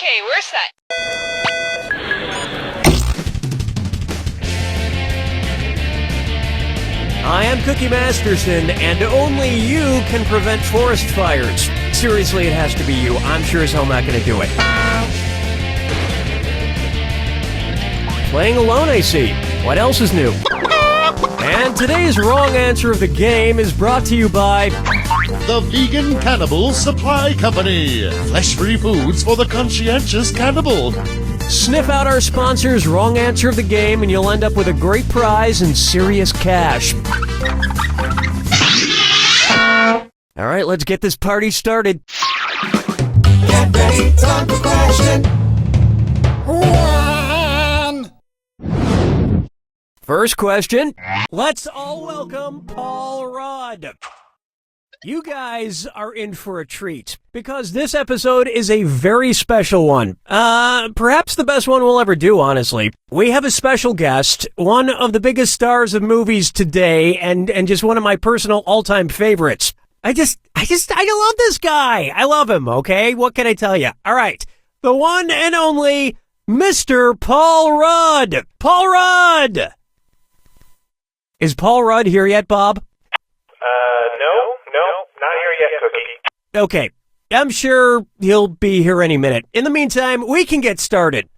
Okay, we're set. I am Cookie Masterson, and only you can prevent forest fires. Seriously, it has to be you. I'm sure as hell not going to do it. Playing alone, I see. What else is new? And today's wrong answer of the game is brought to you by the Vegan Cannibal Supply Company. Flesh-free foods for the conscientious cannibal. Sniff out our sponsor's wrong answer of the game and you'll end up with a great prize and serious cash. All right, let's get this party started. Get ready, time for question. First question. Let's all welcome Paul Rudd. You guys are in for a treat, because this episode is a very special one. Perhaps the best one we'll ever do, honestly. We have a special guest, one of the biggest stars of movies today, and just one of my personal all-time favorites. I love this guy. I love him, okay? What can I tell you? All right. The one and only Mr. Paul Rudd. Paul Rudd! Is Paul Rudd here yet, Bob? No, not here yet, Cookie. Okay, I'm sure he'll be here any minute. In the meantime, we can get started.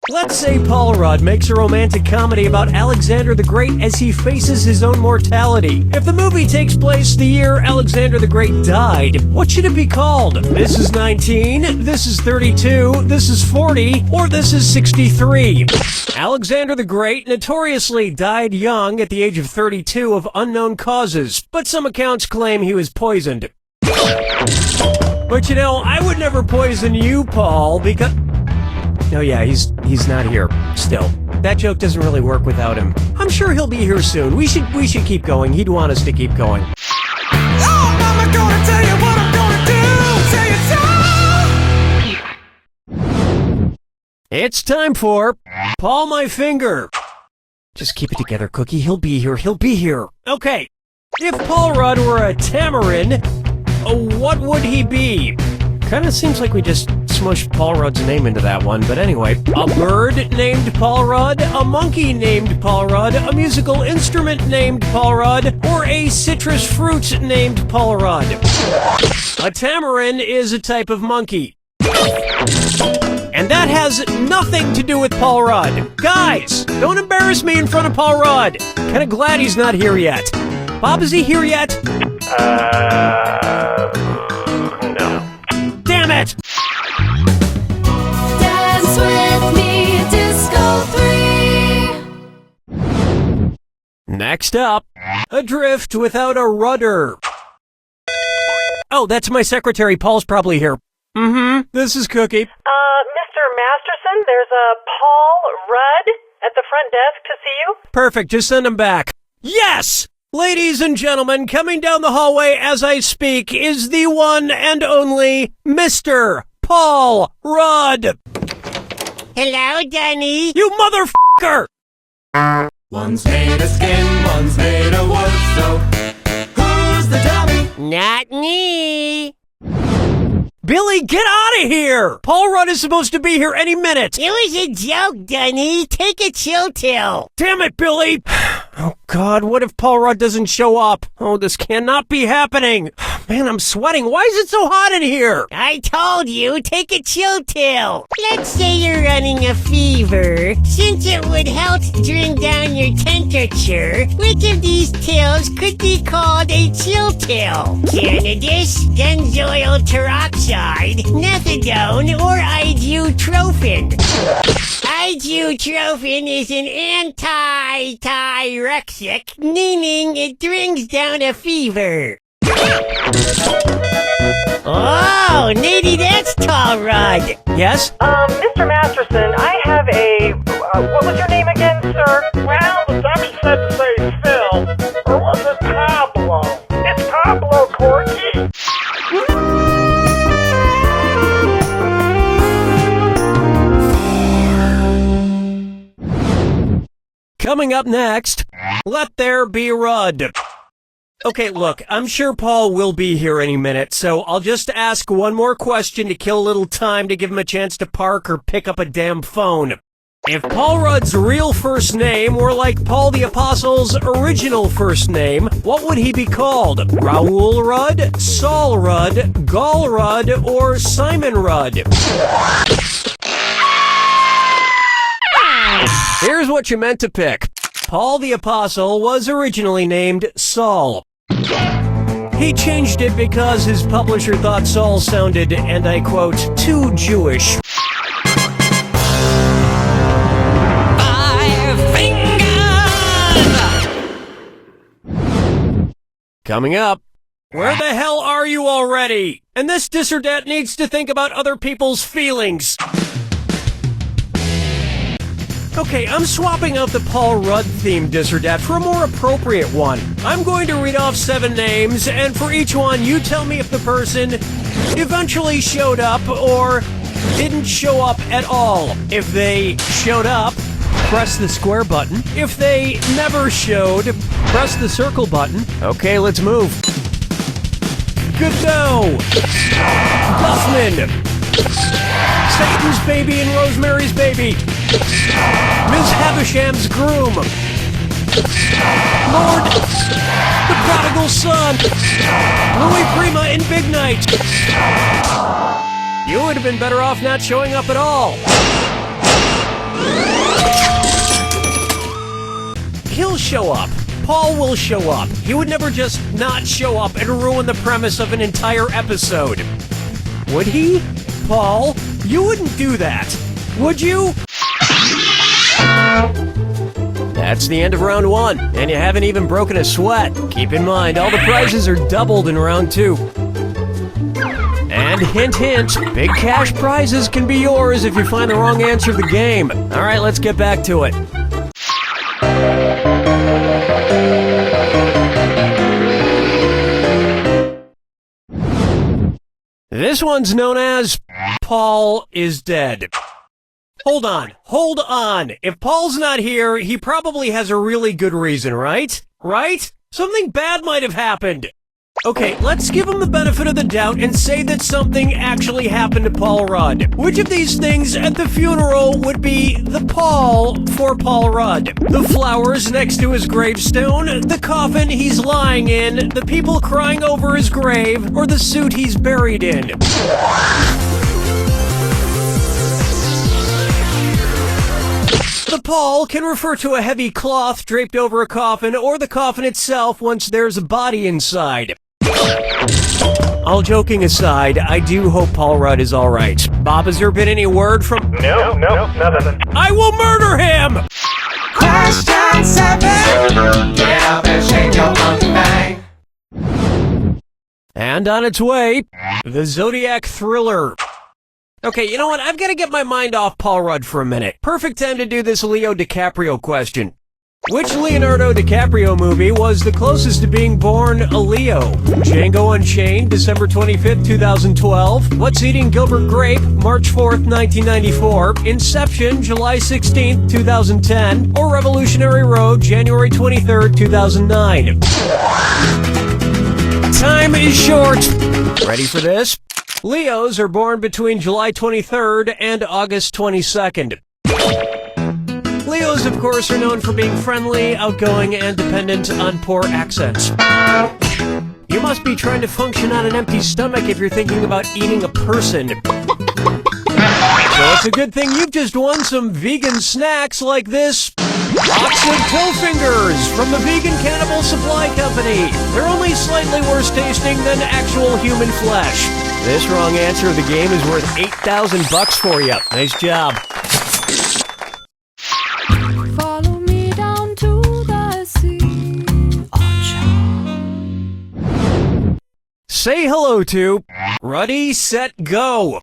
Let's say Paul Rudd makes a romantic comedy about Alexander the Great as he faces his own mortality. If the movie takes place the year Alexander the Great died, what should it be called? This is 19, this is 32, this is 40, or this is 63. Alexander the Great notoriously died young at the age of 32 of unknown causes, but some accounts claim he was poisoned. But you know, I would never poison you, Paul, because... Oh yeah, he's not here, still. That joke doesn't really work without him. I'm sure he'll be here soon. We should keep going. He'd want us to keep going. Oh, Mama gonna tell you what I'm gonna do. Say it so. It's time for Paul My Finger. Just keep it together, Cookie. He'll be here. He'll be here. Okay. If Paul Rudd were a tamarin, what would he be? Kind of seems like we just smushed Paul Rudd's name into that one, but anyway. A bird named Paul Rudd, a monkey named Paul Rudd, a musical instrument named Paul Rudd, or a citrus fruit named Paul Rudd. A tamarin is a type of monkey. And that has nothing to do with Paul Rudd. Guys, don't embarrass me in front of Paul Rudd. Kind of glad he's not here yet. Bob, is he here yet? No. Damn it! Dance with me, Disco 3. Next up, adrift without a rudder. Oh, that's my secretary. Paul's probably here. This is Cookie. Mr. Masterson, there's a Paul Rudd at the front desk to see you. Perfect, just send him back. Yes! Ladies and gentlemen, coming down the hallway as I speak is the one and only Mr. Paul Rudd. Hello, Danny. You motherfucker! One's made of skin, one's made of wood, so who's the dummy? Not me. Billy, get out of here! Paul Rudd is supposed to be here any minute. It was a joke, Danny. Take a chill pill. Damn it, Billy! Oh, God, what if Paul Rudd doesn't show up? Oh, this cannot be happening. Man, I'm sweating. Why is it so hot in here? I told you, take a chill pill. Let's say you're running a fever. Since it would help bring down your temperature, which of these pills could be called a chill pill? Cannabis, benzoyl peroxide, methadone, or ibuprofen? Ibuprofen is an anti-tyrexic, meaning it brings down a fever. Oh, maybe that's Paul Rudd. Yes? Mr. Masterson, I have a... what was your name again, sir? Well, the dummy said to say Phil, or was it Pablo? It's Pablo Corky. Coming up next, Let There Be Rudd. Okay, look, I'm sure Paul will be here any minute, so I'll just ask one more question to kill a little time to give him a chance to park or pick up a damn phone. If Paul Rudd's real first name were like Paul the Apostle's original first name, what would he be called? Raoul Rudd, Saul Rudd, Gall Rudd, or Simon Rudd? Here's what you meant to pick. Paul the Apostle was originally named Saul. He changed it because his publisher thought Saul sounded, and I quote, too Jewish. Coming up, where the hell are you already? And this dis or dat needs to think about other people's feelings. Okay, I'm swapping out the Paul Rudd-themed dis or dat for a more appropriate one. I'm going to read off 7 names, and for each one, you tell me if the person eventually showed up or didn't show up at all. If they showed up, press the square button. If they never showed, press the circle button. Okay, let's move. Godot, Duffman, Satan's Baby and Rosemary's Baby, Ms. Havisham's Groom, Lord, the Prodigal Son, Louis Prima in Big Night. You would have been better off not showing up at all. He'll show up. Paul will show up. He would never just not show up and ruin the premise of an entire episode. Would he? Paul, you wouldn't do that. Would you? That's the end of round 1, and you haven't even broken a sweat. Keep in mind, all the prizes are doubled in round 2. And hint, hint, big cash prizes can be yours if you find the wrong answer to the game. All right, let's get back to it. This one's known as Paul is Dead. Hold on. If Paul's not here, he probably has a really good reason, right? Right? Something bad might have happened. Okay, let's give him the benefit of the doubt and say that something actually happened to Paul Rudd. Which of these things at the funeral would be the Paul for Paul Rudd? The flowers next to his gravestone, the coffin he's lying in, the people crying over his grave, or the suit he's buried in? The pall can refer to a heavy cloth draped over a coffin or the coffin itself once there's a body inside. All joking aside, I do hope Paul Rudd is alright. Bob, has there been any word from— No, nothing. I will murder him! Question 7. Get up and shake your monkey bang. And on its way, the Zodiac Thriller. Okay, you know what? I've got to get my mind off Paul Rudd for a minute. Perfect time to do this Leo DiCaprio question. Which Leonardo DiCaprio movie was the closest to being born a Leo? Django Unchained, December 25th, 2012. What's Eating Gilbert Grape, March 4th, 1994. Inception, July 16th, 2010. Or Revolutionary Road, January 23rd, 2009. Time is short. Ready for this? Leos are born between July 23rd and August 22nd. Leos, of course, are known for being friendly, outgoing, and dependent on poor accents. You must be trying to function on an empty stomach if you're thinking about eating a person. So it's a good thing you've just won some vegan snacks like this box of toe fingers from the Vegan Cannibal Supply Company. They're only slightly worse tasting than actual human flesh. This wrong answer of the game is worth $8,000 for you. Nice job. Follow me down to the sea. Say hello to Ready, Set, Go.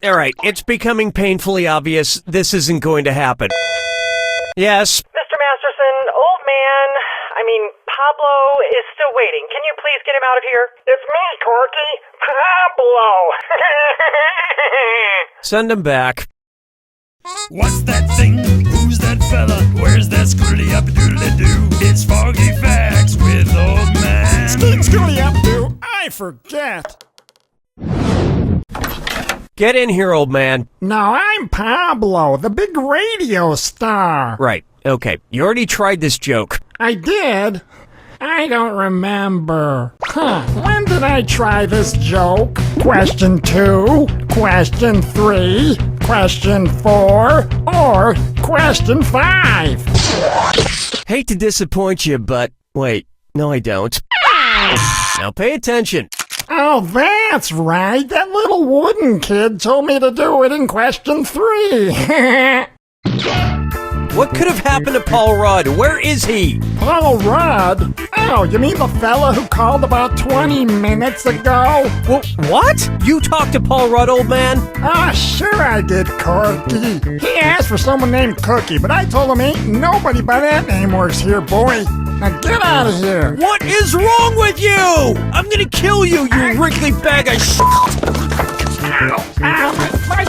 Alright, it's becoming painfully obvious this isn't going to happen. Yes. Mr. Masterson, old man, Pablo is still waiting. Can you please get him out of here? It's me, Corky. Pablo. Send him back. What's that thing? Who's that fella? Where's that scroody-up-doodly-doo? It's Foggy Facts with Old Man. Scooty-up-doo, I forget. Get in here, old man. No, I'm Pablo, the big radio star. Right, okay. You already tried this joke. I did? I don't remember. When did I try this joke? Question 2, question 3, question 4, or question 5? Hate to disappoint you, but wait, no I don't. Now pay attention. Oh, that's right. That little wooden kid told me to do it in question 3. What could have happened to Paul Rudd? Where is he? Paul Rudd? Oh, you mean the fella who called about 20 minutes ago? Well, what? You talked to Paul Rudd, old man? Ah, sure I did, Corky. He asked for someone named Cookie, but I told him ain't nobody by that name works here, boy. Now get out of here. What is wrong with you? I'm gonna kill you, you wrinkly bag of shit. Ow, my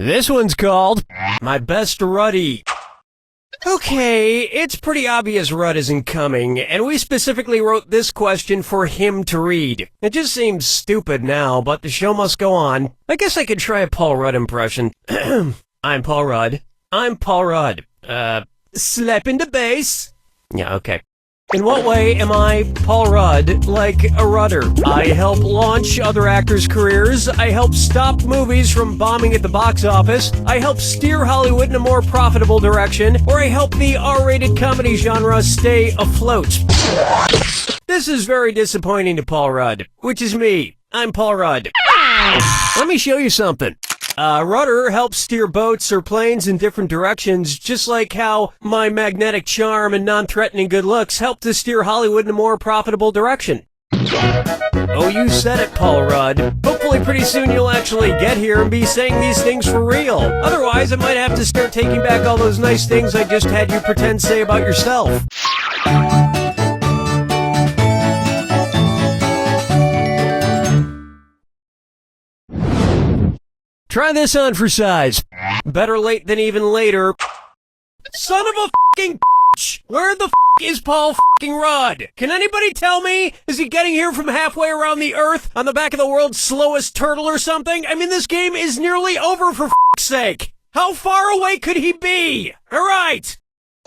This one's called My Best Ruddy. Okay, it's pretty obvious Rudd isn't coming, and we specifically wrote this question for him to read. It just seems stupid now, but the show must go on. I guess I could try a Paul Rudd impression. I'm Paul Rudd. I'm Paul Rudd. Slap into bass. Yeah, okay. In what way am I, Paul Rudd, like a rudder? I help launch other actors' careers, I help stop movies from bombing at the box office, I help steer Hollywood in a more profitable direction, or I help the R-rated comedy genre stay afloat. This is very disappointing to Paul Rudd, which is me. I'm Paul Rudd. Let me show you something. Rudder helps steer boats or planes in different directions, just like how my magnetic charm and non-threatening good looks help to steer Hollywood in a more profitable direction. Oh, you said it, Paul Rudd. Hopefully pretty soon you'll actually get here and be saying these things for real. Otherwise, I might have to start taking back all those nice things I just had you pretend say about yourself. Try this on for size. Better late than even later. Son of a f***ing bitch! Where the f*** is Paul f***ing Rudd? Can anybody tell me? Is he getting here from halfway around the earth on the back of the world's slowest turtle or something? I mean, this game is nearly over for f***'s sake. How far away could he be? Alright!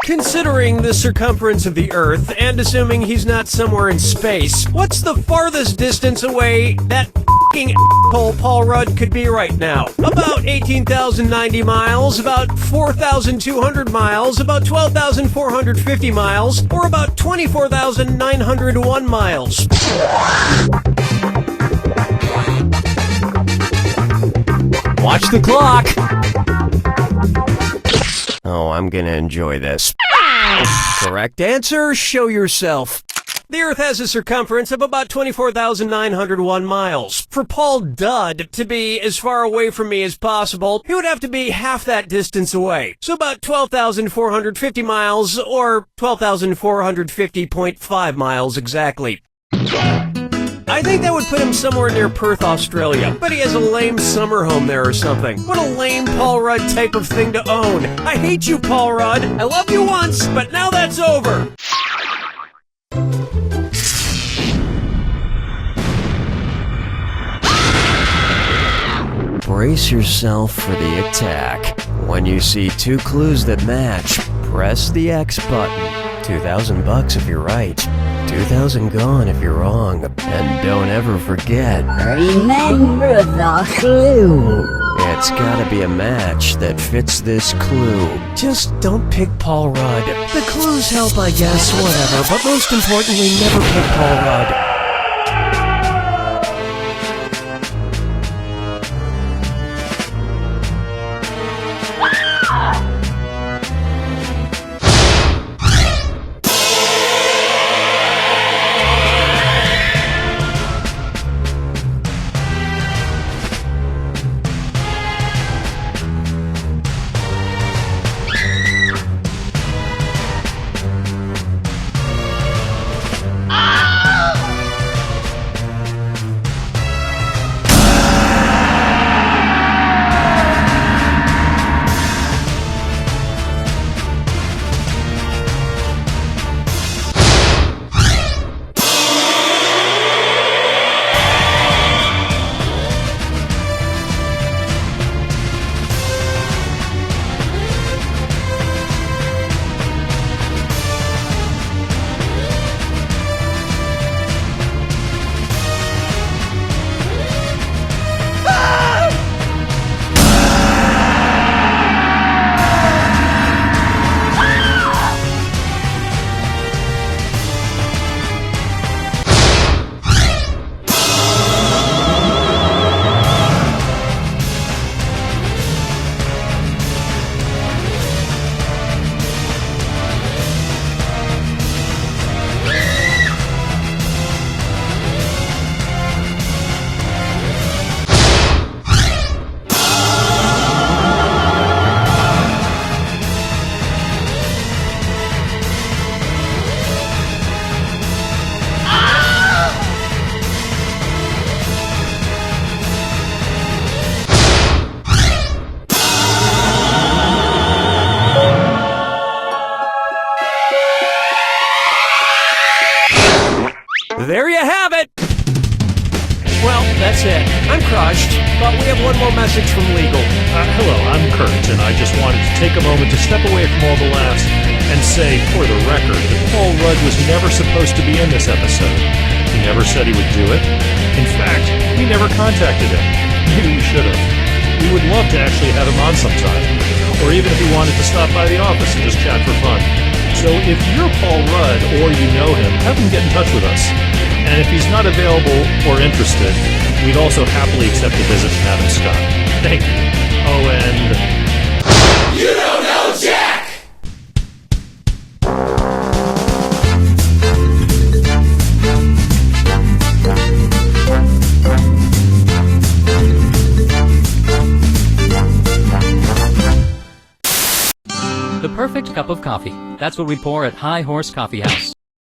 Considering the circumference of the Earth, and assuming he's not somewhere in space, what's the farthest distance away that f***ing asshole Paul Rudd could be right now? About 18,090 miles, about 4,200 miles, about 12,450 miles, or about 24,901 miles. Watch the clock! Oh, I'm gonna enjoy this. Correct answer, show yourself. The Earth has a circumference of about 24,901 miles. For Paul Dud to be as far away from me as possible, he would have to be half that distance away. So about 12,450 miles, or 12,450.5 miles exactly. I think that would put him somewhere near Perth, Australia. But he has a lame summer home there or something. What a lame Paul Rudd type of thing to own. I hate you, Paul Rudd. I loved you once, but now that's over. Brace yourself for the attack. When you see two clues that match, press the X button. $2,000 if you're right. 2,000 gone if you're wrong. And don't ever forget, remember the clue. It's gotta be a match that fits this clue. Just don't pick Paul Rudd. The clues help, I guess, whatever, but most importantly, never pick Paul Rudd. There you have it! Well, that's it. I'm crushed, but we have one more message from legal. Hello, I'm Kurt, and I just wanted to take a moment to step away from all the laughs and say, for the record, that Paul Rudd was never supposed to be in this episode. He never said he would do it. In fact, we never contacted him. Maybe we should have. We would love to actually have him on sometime, or even if he wanted to stop by the office and just chat for fun. So if you're Paul Rudd or you know him, have him get in touch with us. And if he's not available or interested, we'd also happily accept a visit from Adam Scott. Thank you. Oh, and... You don't know Jack! The perfect cup of coffee. That's what we pour at High Horse Coffee House.